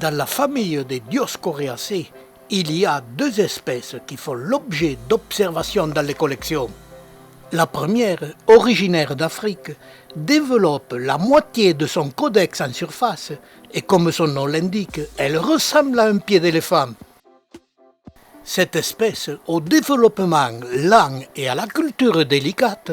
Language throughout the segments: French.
Dans la famille des Dioscoreaceae, il y a deux espèces qui font l'objet d'observations dans les collections. La première, originaire d'Afrique, développe la moitié de son codex en surface et comme son nom l'indique, elle ressemble à un pied d'éléphant. Cette espèce, au développement lent et à la culture délicate,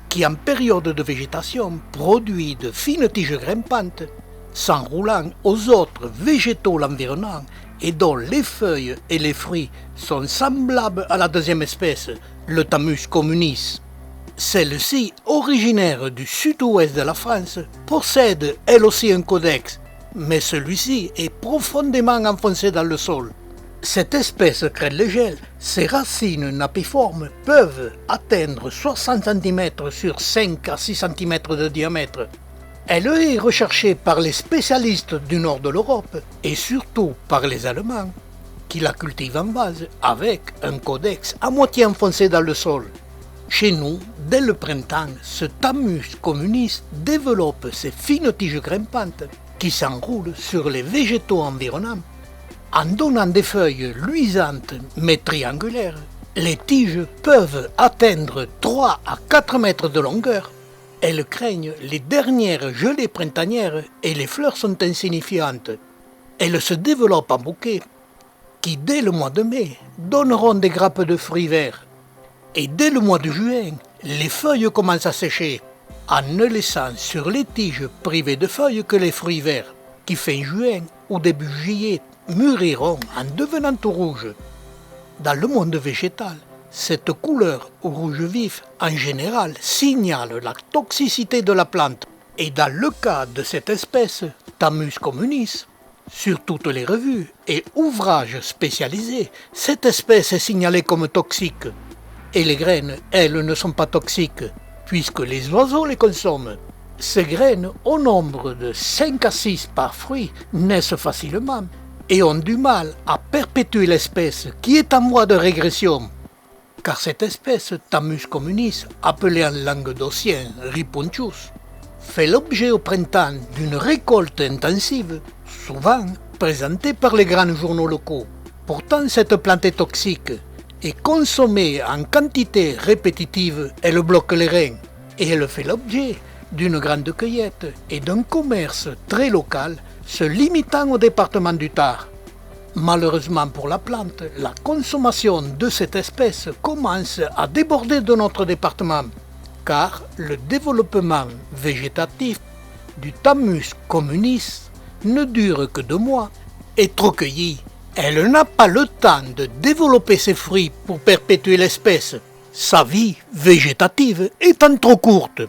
qui en période de végétation produit de fines tiges grimpantes, s'enroulant aux autres végétaux l'environnant et dont les feuilles et les fruits sont semblables à la deuxième espèce, le Thammus communis. Celle-ci, originaire du sud-ouest de la France, possède elle aussi un codex, mais celui-ci est profondément enfoncé dans le sol. Cette espèce crée le gel, ses racines napiformes peuvent atteindre 60 cm sur 5 à 6 cm de diamètre. Elle est recherchée par les spécialistes du nord de l'Europe et surtout par les Allemands, qui la cultivent en vase avec un codex à moitié enfoncé dans le sol. Chez nous, dès le printemps, ce Thammus communis développe ses fines tiges grimpantes qui s'enroulent sur les végétaux environnants. En donnant des feuilles luisantes mais triangulaires, les tiges peuvent atteindre 3 à 4 mètres de longueur. Elles craignent les dernières gelées printanières et les fleurs sont insignifiantes. Elles se développent en bouquets qui, dès le mois de mai, donneront des grappes de fruits verts. Et dès le mois de juin, les feuilles commencent à sécher, en ne laissant sur les tiges privées de feuilles que les fruits verts, qui fin juin ou début juillet mûriront en devenant tout rouges. Dans le monde végétal, cette couleur au rouge vif, en général, signale la toxicité de la plante. Et dans le cas de cette espèce, Thammus communis, sur toutes les revues et ouvrages spécialisés, cette espèce est signalée comme toxique. Et les graines, elles, ne sont pas toxiques, puisque les oiseaux les consomment. Ces graines, au nombre de 5 à 6 par fruit, naissent facilement et ont du mal à perpétuer l'espèce qui est en voie de régression. Car cette espèce, Thammus communis, appelée en languedocien Ripuntius, fait l'objet au printemps d'une récolte intensive, souvent présentée par les grands journaux locaux. Pourtant, cette plante est toxique et consommée en quantité répétitive, elle bloque les reins et elle fait l'objet d'une grande cueillette et d'un commerce très local se limitant au département du Tarn. Malheureusement pour la plante, la consommation de cette espèce commence à déborder de notre département, car le développement végétatif du Thammus communis ne dure que 2 mois. Et trop cueillie, elle n'a pas le temps de développer ses fruits pour perpétuer l'espèce, sa vie végétative étant trop courte.